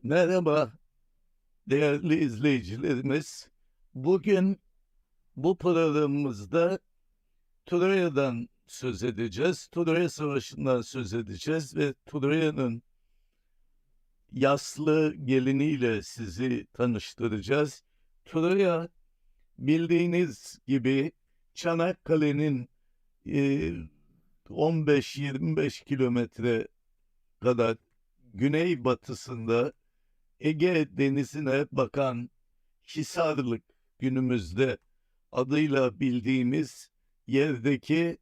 Merhaba değerli izleyicilerimiz. Bugün bu programımızda Troya'dan söz edeceğiz. Troya Savaşı'ndan söz edeceğiz ve Troya'nın yaslı geliniyle sizi tanıştıracağız. Troya bildiğiniz gibi Çanakkale'nin e, 15-25 kilometre kadar güneybatısında Ege Denizi'ne bakan Hisarlık, günümüzde adıyla bildiğimiz yerdeki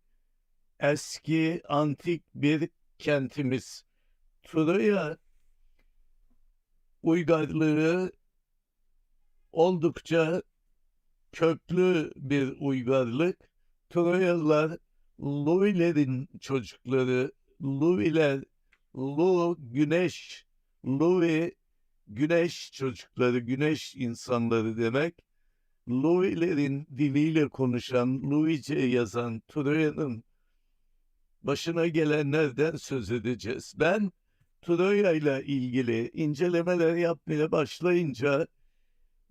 eski antik bir kentimiz. Troya uygarlığı oldukça köklü bir uygarlık. Troyalılar Luvilerin çocukları. Luviler, güneş, Luvi güneş çocukları, güneş insanları demek. Luvilerin diliyle konuşan, Luvice yazan Troya'nın başına gelenlerden söz edeceğiz. Ben Troya ile ilgili incelemeler yapmaya başlayınca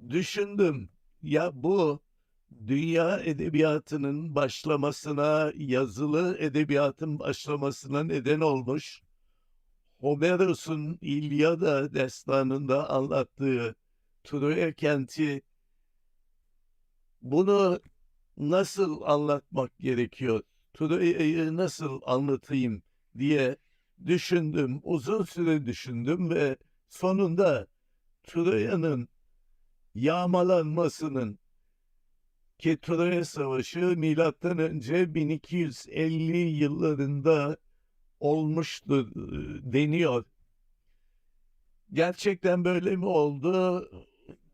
düşündüm. Ya bu dünya edebiyatının başlamasına, yazılı edebiyatın başlamasına neden olmuş Homeros'un İlyada destanında anlattığı Troya kenti, bunu nasıl anlatmak gerekiyor? Troya'yı nasıl anlatayım diye düşündüm. Uzun süre düşündüm ve sonunda Troya'nın yağmalanmasının, ki Troya Savaşı milattan önce 1250 yıllarında olmuştur deniyor. Gerçekten böyle mi oldu?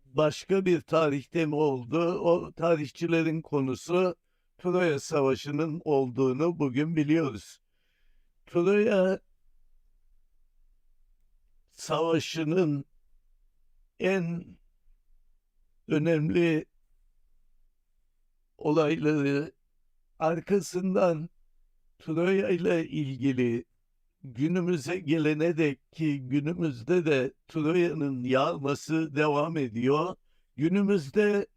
Başka bir tarihte mi oldu? O tarihçilerin konusu Troya Savaşı'nın olduğunu bugün biliyoruz. Troya Savaşı'nın en önemli olayları, arkasından Troya ile ilgili günümüze gelene dek, ki günümüzde de Troya'nın yağması devam ediyor. Günümüzde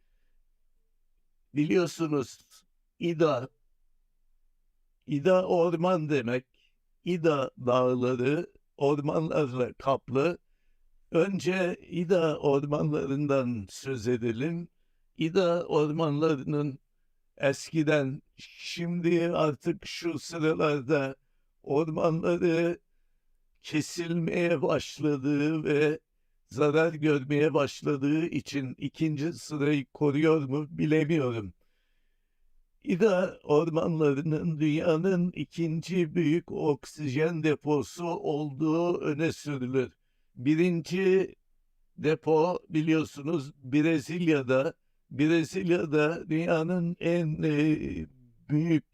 biliyorsunuz İda, İda orman demek. İda dağları ormanlarla kaplı. Önce İda ormanlarından söz edelim. İda ormanlarının eskiden, şimdi artık şu sıralarda ormanları kesilmeye başladığı ve zarar görmeye başladığı için ikinci sırayı koruyor mu bilemiyorum. İda ormanlarının dünyanın ikinci büyük oksijen deposu olduğu öne sürülür. Birinci depo biliyorsunuz Brezilya'da. Brezilya'da dünyanın en büyük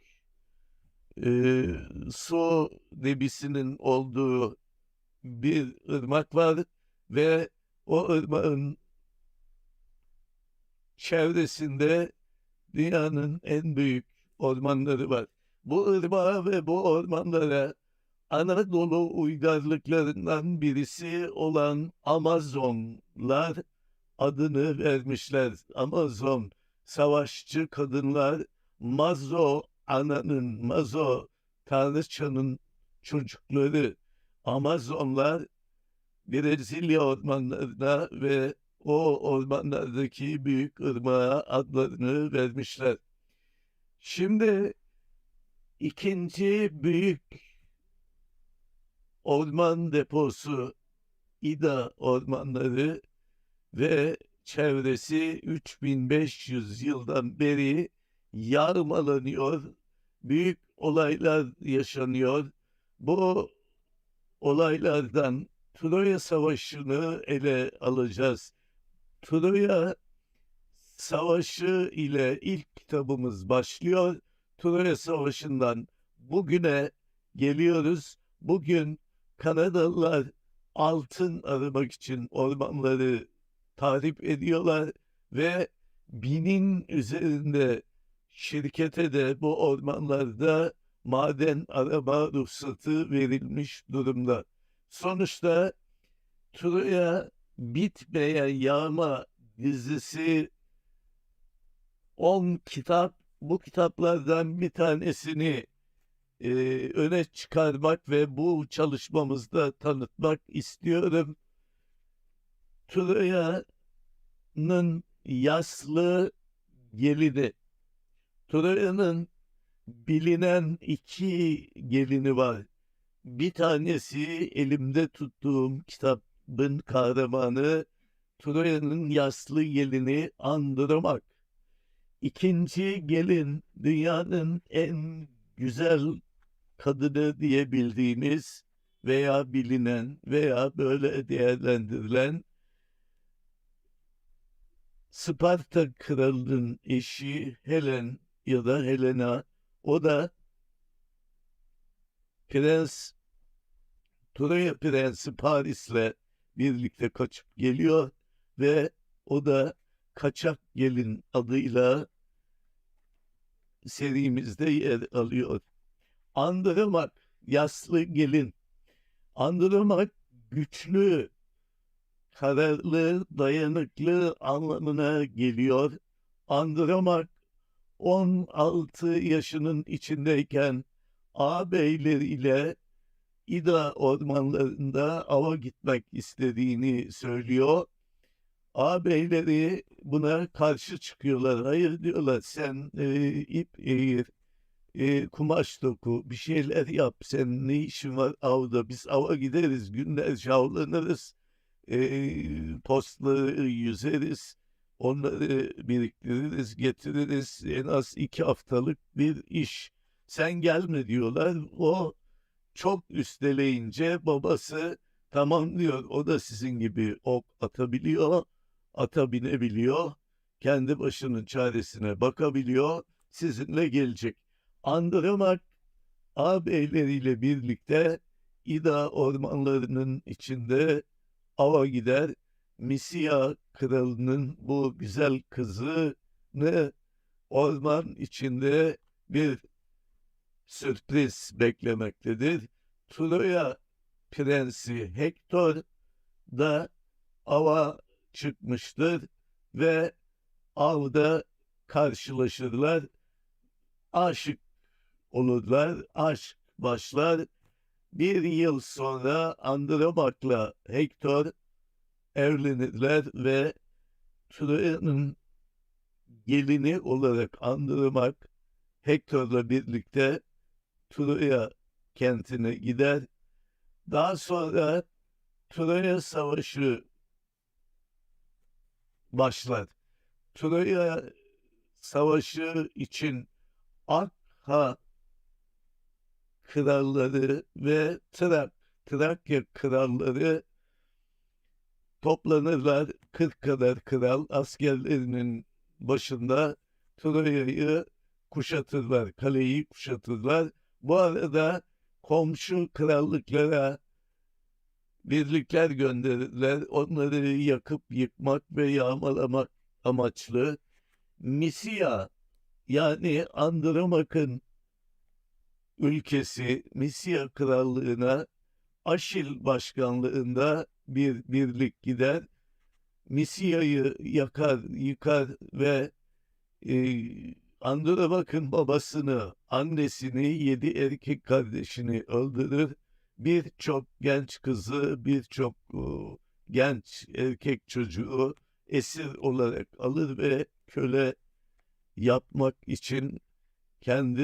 e, su debisinin olduğu bir ırmak var ve o ırmağın çevresinde dünyanın en büyük ormanları var. Bu ırmağa ve bu ormanlara Anadolu uygarlıklarından birisi olan Amazonlar adını vermişler. Amazon savaşçı kadınlar, Mazo tanrıçanın çocukları Amazonlar Brezilya ormanlarına ve o ormanlardaki büyük ırmağa adlarını vermişler. Şimdi ikinci büyük orman deposu İda ormanları ve çevresi 3500 yıldan beri yağmalanıyor. Büyük olaylar yaşanıyor. Bu olaylardan Troya Savaşı'nı ele alacağız. Troya Savaşı ile ilk kitabımız başlıyor. Troya Savaşı'ndan bugüne geliyoruz. Bugün Kanadalılar altın aramak için ormanları tahrip ediyorlar ve binin üzerinde şirkete de bu ormanlarda maden arama ruhsatı verilmiş durumda. Sonuçta Troya bitmeyen yağma dizisi 10 kitap. Bu kitaplardan bir tanesini e, öne çıkarmak ve bu çalışmamızda tanıtmak istiyorum. Troya'nın yaslı gelini. Troya'nın bilinen iki gelini var. Bir tanesi elimde tuttuğum kitabın kahramanı Troya'nın yaslı gelini Andromak. İkinci gelin dünyanın en güzel kadını diye bildiğimiz veya bilinen veya böyle değerlendirilen Sparta kralının eşi Helen ya da Helena. O da Prens Troya Prensi Paris'le birlikte kaçıp geliyor ve o da Kaçak Gelin adıyla serimizde yer alıyor. Andromak, yaslı gelin. Andromak güçlü, kararlı, dayanıklı anlamına geliyor. Andromak 16 yaşının içindeyken ağabeyleriyle İda ormanlarında ava gitmek istediğini söylüyor. Ağabeyleri buna karşı çıkıyorlar. Hayır diyorlar, sen ip eğir, kumaş doku, bir şeyler yap. Sen ne işin var avda? Biz ava gideriz, günlerce avlanırız. Postları yüzeriz. Onları biriktiririz, getiririz. En az 2 haftalık bir iş. Sen gelme diyorlar. O çok üsteleyince babası tamam diyor. O da sizin gibi ok atabiliyor, ata binebiliyor, kendi başının çaresine bakabiliyor, sizinle gelecek. Andromak ağabeyleriyle birlikte İda ormanlarının içinde ava gider. Misya kralının bu güzel kızını orman içinde bir sürpriz beklemektedir. Troya prensi Hektor da ava çıkmıştır ve avda karşılaşırlar. Aşık olurlar, aşk başlar. Bir yıl sonra Andromak'la Hektor evlenirler ve Troya'nın gelini olarak Andromak Hektor'la birlikte Troya kentine gider. Daha sonra Troya Savaşı başlar. Troya Savaşı için Akka kralları ve Trakya kralları toplanırlar. 40 kadar kral askerlerinin başında Troya'yı kuşatırlar, kaleyi kuşatırlar. Bu arada komşu krallıklara birlikler gönderirler. Onları yakıp yıkmak ve yağmalamak amaçlı. Misya, yani Andromak'ın ülkesi Misya krallığına Aşil başkanlığında bir birlik gider. Misya'yı yakar, yıkar ve Andromak'ın babasını, annesini, 7 erkek kardeşini öldürür. Birçok genç kızı, birçok genç erkek çocuğu esir olarak alır ve köle yapmak için kendi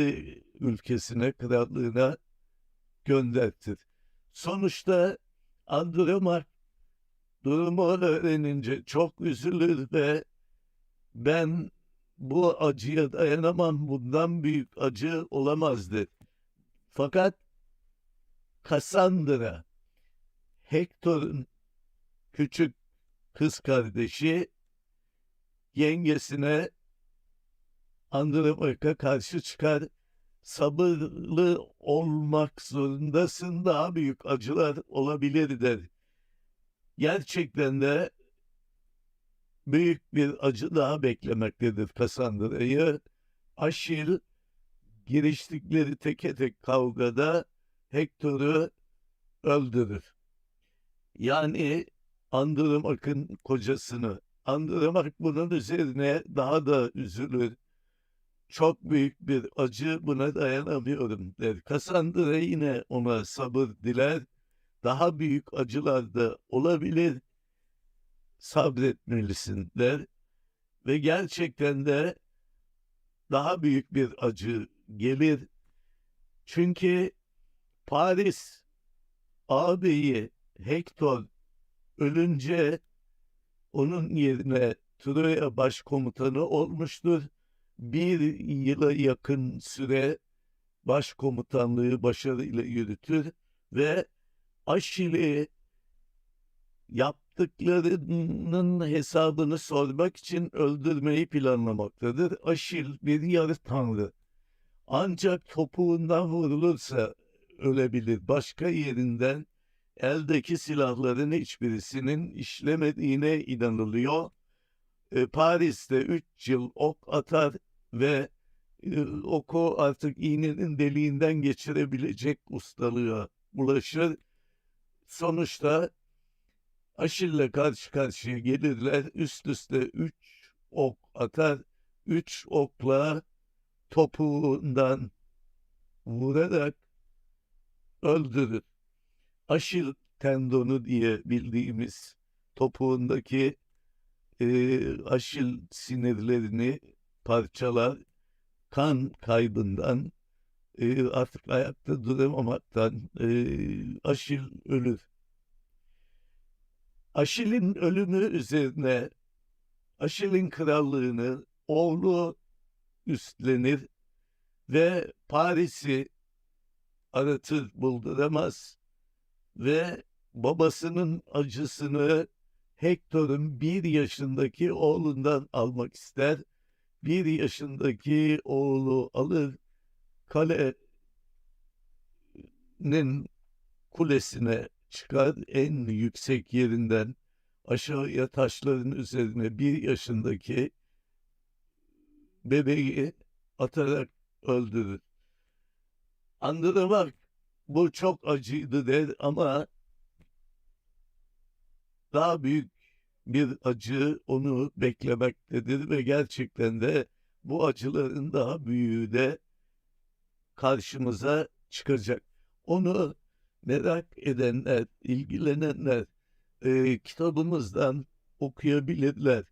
ülkesine, krallığına göndertir. Sonuçta Andromak durumu öğrenince çok üzülür ve ben bu acıya dayanamam, bundan büyük acı olamazdı. Fakat Cassandra, Hector'un küçük kız kardeşi, yengesine Andromak'a karşı çıkar. Sabırlı olmak zorundasın, daha büyük acılar olabilir der. Gerçekten de büyük bir acı daha beklemektedir Cassandra'yı. Aşil giriştikleri teke tek kavgada Hector'u öldürür. Yani Andromak'ın kocasını. Andromak bunun üzerine daha da üzülür. Çok büyük bir acı, buna dayanamıyorum der. Cassandra yine ona sabır diler. Daha büyük acılar da olabilir, sabretmelisin der. Ve gerçekten de daha büyük bir acı gelir. Çünkü Paris ağabeyi Hektor ölünce onun yerine Troya başkomutanı olmuştur. Bir yıla yakın süre başkomutanlığı başarıyla yürütür ve Aşil'i yaptıklarının hesabını sormak için öldürmeyi planlamaktadır. Aşil bir yarı tanrı. Ancak topuğundan vurulursa ölebilir. Başka yerinden eldeki silahların hiçbirisinin işlemediğine inanılıyor. Paris'te 3 yıl ok atar ve oku artık iğnenin deliğinden geçirebilecek ustalığa ulaşır. Sonuçta Aşil'le karşı karşıya gelirler. Üst üste 3 ok atar. 3 okla topuğundan vurarak öldürür. Aşil tendonu diye bildiğimiz topuğundaki aşil sinirlerini parçalar, kan kaybından, artık ayakta duramamaktan Aşil ölür. Aşil'in ölümü üzerine Aşil'in krallığını oğlu üstlenir ve Paris'i aratır bulduramaz ve babasının acısını Hektor'un 1 yaşındaki oğlundan almak ister. 1 yaşındaki oğlu alır, kalenin kulesine çıkar, en yüksek yerinden aşağıya taşların üzerine 1 yaşındaki bebeği atarak öldürür. Andromak bu çok acıydı der ama daha büyük bir acı onu beklemektedir ve gerçekten de bu acıların daha büyüğü de karşımıza çıkacak. Onu merak edenler, ilgilenenler kitabımızdan okuyabilirler.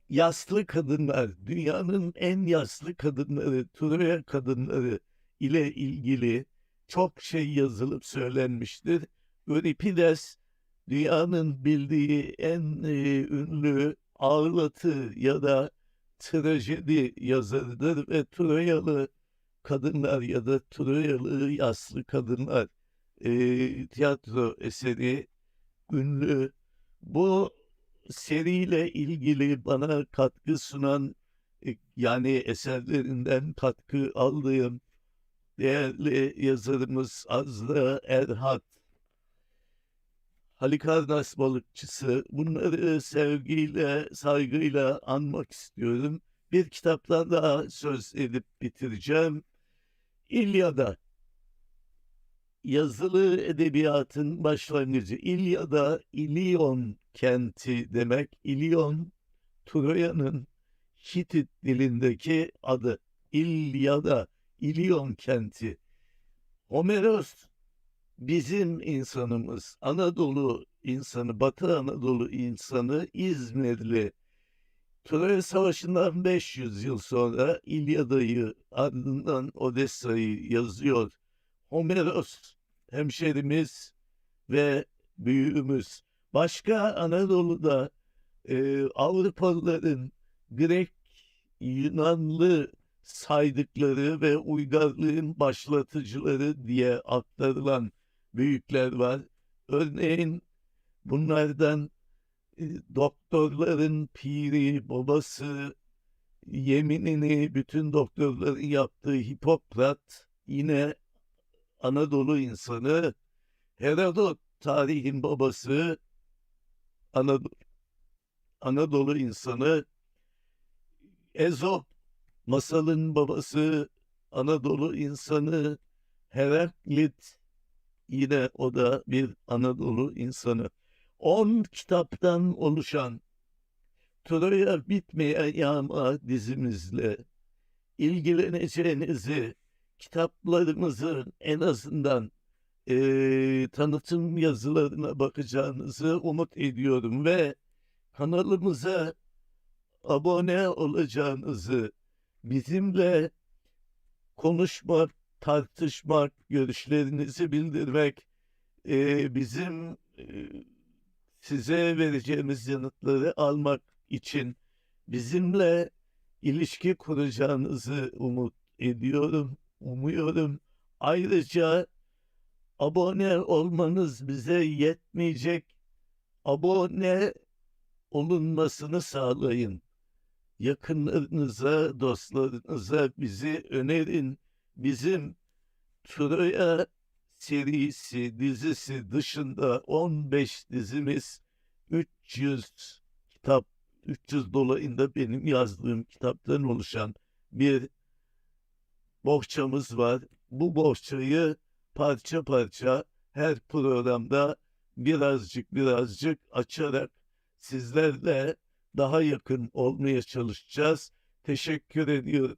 Yaslı kadınlar, dünyanın en yaslı kadınları, Troya kadınları ile ilgili çok şey yazılıp söylenmiştir. Euripides dünyanın bildiği en ünlü ağlatı ya da trajedi yazarıdır ve Troyalı kadınlar ya da Troyalı yaslı kadınlar tiyatro eseri ünlü. Bu seriyle ilgili bana katkı sunan, yani eserlerinden katkı aldığım değerli yazarımız Azra Erhat, Halikarnas balıkçısı, bunları sevgiyle, saygıyla anmak istiyorum. Bir kitaptan daha söz edip bitireceğim. İlyada, yazılı edebiyatın başlangıcı. İlyada, İlyon kenti demek. İlyon, Troya'nın Hitit dilindeki adı. İlyada, İlyon kenti. Homeros bizim insanımız, Anadolu insanı, Batı Anadolu insanı, İzmirli. Troya Savaşı'ndan 500 yıl sonra İlyada'yı, ardından Odessa'yı yazıyor. Homeros hemşerimiz ve büyüğümüz. Başka Anadolu'da Avrupalıların Grek, Yunanlı saydıkları ve uygarlığın başlatıcıları diye aktarılan büyükler var. Örneğin bunlardan doktorların piri, babası, yeminini bütün doktorların yaptığı Hipokrat yine Anadolu insanı. Herodot tarihin babası, Anadolu insanı. Ezop masalın babası, Anadolu insanı. Heraklit Yine o da bir Anadolu insanı. 10 kitaptan oluşan Troya Bitmeyen Yağma dizimizle ilgileneceğinizi, kitaplarımızın en azından tanıtım yazılarına bakacağınızı umut ediyorum ve kanalımıza abone olacağınızı, bizimle konuşmak, tartışmak, görüşlerinizi bildirmek, bizim size vereceğimiz yanıtları almak için bizimle ilişki kuracağınızı umut ediyorum, umuyorum. Ayrıca abone olmanız bize yetmeyecek. Abone olunmasını sağlayın. Yakınlarınıza, dostlarınıza bizi önerin. Bizim Troya serisi, dizisi dışında 15 dizimiz, 300 kitap, 300 dolayında benim yazdığım kitaptan oluşan bir bohçamız var. Bu bohçayı parça parça her programda birazcık açarak sizlerle daha yakın olmaya çalışacağız. Teşekkür ediyorum.